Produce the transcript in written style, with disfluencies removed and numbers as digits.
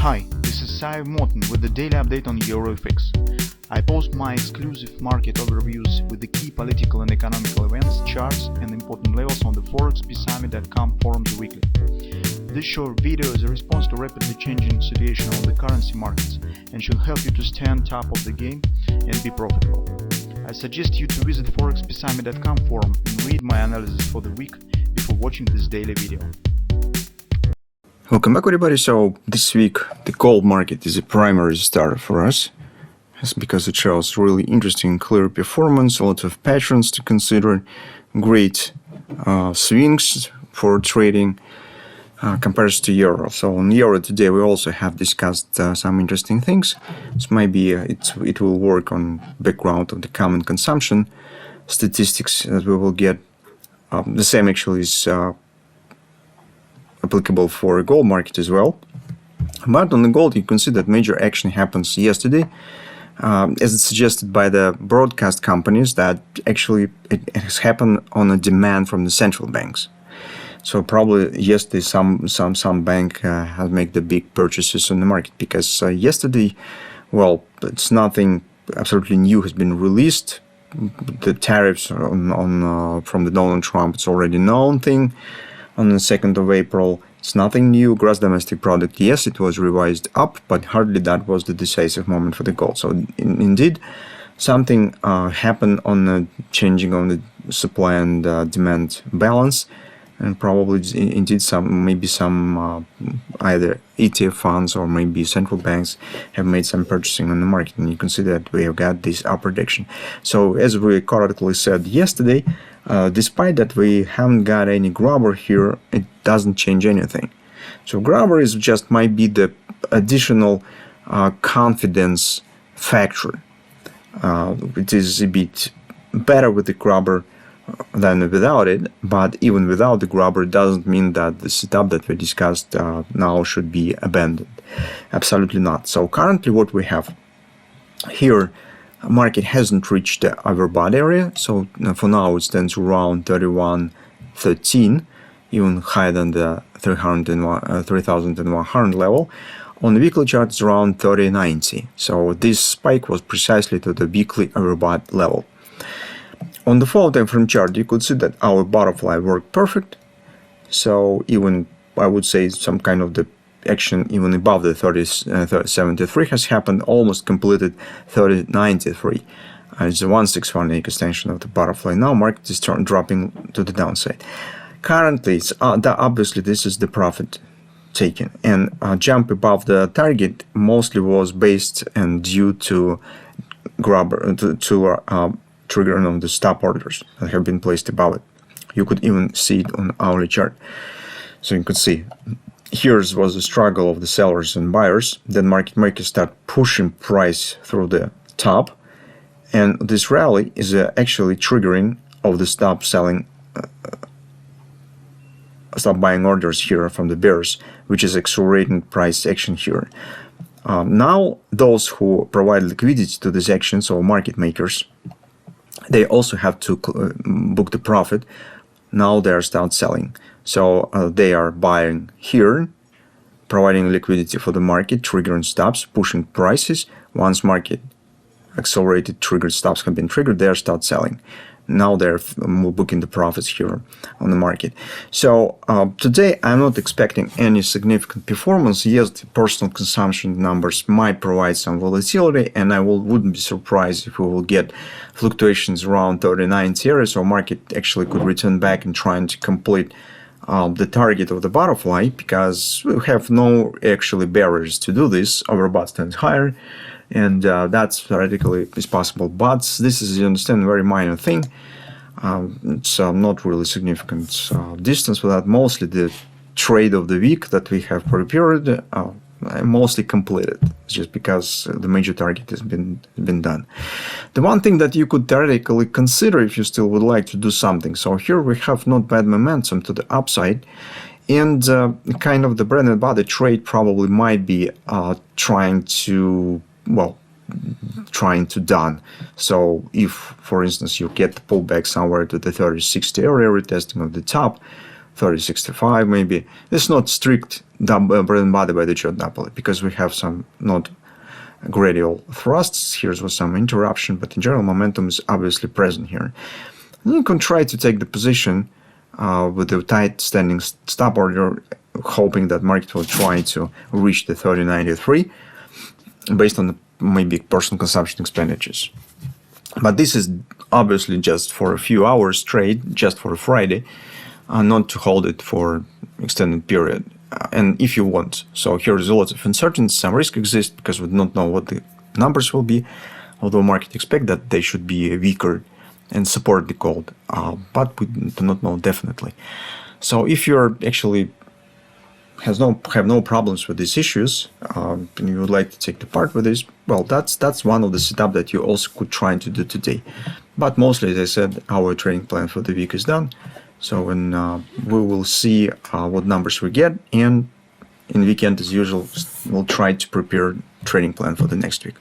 Hi, this is Sive Morten with the daily update on EuroFX. I post my exclusive market overviews with the key political and economical events, charts and important levels on the ForexPeaceArmy.com forums weekly. This short video is a response to rapidly changing situation on the currency markets and should help you to stay on top of the game and be profitable. I suggest you to visit ForexPeaceArmy.com forum and read my analysis for the week before watching this daily video. Welcome back, everybody. So this week the gold market is a primary starter for us. It's because it shows really interesting, clear performance, a lot of patterns to consider, great swings for trading compared to euro. So on euro today we also have discussed some interesting things. So maybe it will work on background of the common consumption statistics that we will get. The same actually is applicable for gold market as well. But on the gold, you can see that major action happens yesterday, as it's suggested by the broadcast companies, that actually it has happened on a demand from the central banks. So probably yesterday some bank has made the big purchases on the market, because yesterday, well, it's nothing absolutely new has been released. The tariffs from the Donald Trump, it's already known thing. On the 2nd of April, it's nothing new. Gross domestic product, yes, it was revised up, but hardly that was the decisive moment for the gold. So indeed, something happened on the changing on the supply and demand balance, and probably indeed maybe some either ETF funds or maybe central banks have made some purchasing on the market, and you can see that we have got this up prediction. So as we correctly said yesterday, despite that we haven't got any grabber here, it doesn't change anything. So grabber is just might be the additional confidence factor. It is a bit better with the grabber than without it, but even without the grabber, it doesn't mean that the setup that we discussed now should be abandoned. Absolutely not. So currently what we have here, market hasn't reached the overbought area, so for now it stands around 31.13, even higher than the 3,100 level. On the weekly chart it's around 30.90, so this spike was precisely to the weekly overbought level. On the 4 time frame chart, you could see that our butterfly worked perfect. So even I would say some kind of the action even above the 30.73 has happened, almost completed 30.93. It's a 161 extension of the butterfly. Now market is dropping to the downside. Currently, it's obviously this is the profit taken, and jump above the target mostly was based and due to grabber triggering on the stop orders that have been placed above it. You could even see it on hourly chart. So you could see here was the struggle of the sellers and buyers. Then market makers start pushing price through the top, and this rally is actually triggering of the stop buying orders here from the bears, which is accelerating price action here. Now those who provide liquidity to this action, so market makers, they also have to book the profit. Now they start selling. So they are buying here, providing liquidity for the market, triggering stops, pushing prices. Once market accelerated, triggered stops have been triggered, they start selling. Now they're booking the profits here on the market. So today I'm not expecting any significant performance. Yes, the personal consumption numbers might provide some volatility, and I wouldn't be surprised if we will get fluctuations around 30.90 area. So market actually could return back and trying to complete the target of the butterfly, because we have no actually barriers to do this. Overbought stands higher, and that's theoretically is possible, but this is, you understand, a very minor thing. It's not really significant distance for that. Mostly the trade of the week that we have prepared mostly completed, just because the major target has been done. The one thing that you could theoretically consider if you still would like to do something, so here we have not bad momentum to the upside, and kind of the bread and butter trade probably might be trying to done. So if, for instance, you get the pullback somewhere to the 30.60 area, retesting of the top, 30.65 maybe. It's not strict bread and butter by the chart double because we have some not gradual thrusts. Here's with some interruption, but in general momentum is obviously present here. And you can try to take the position with the tight standing stop order, hoping that market will try to reach the 30.93 based on the maybe personal consumption expenditures. But this is obviously just for a few hours trade, just for a Friday, not to hold it for extended period. And if you want. So here is a lot of uncertainty, some risk exists because we do not know what the numbers will be, although market expect that they should be weaker and support the gold, but we do not know definitely. So if you're actually have no problems with these issues, and you would like to take the part with this, well, that's one of the setup that you also could try to do today. But mostly, as I said, our trading plan for the week is done. So when we will see what numbers we get, and in weekend as usual, we'll try to prepare trading plan for the next week.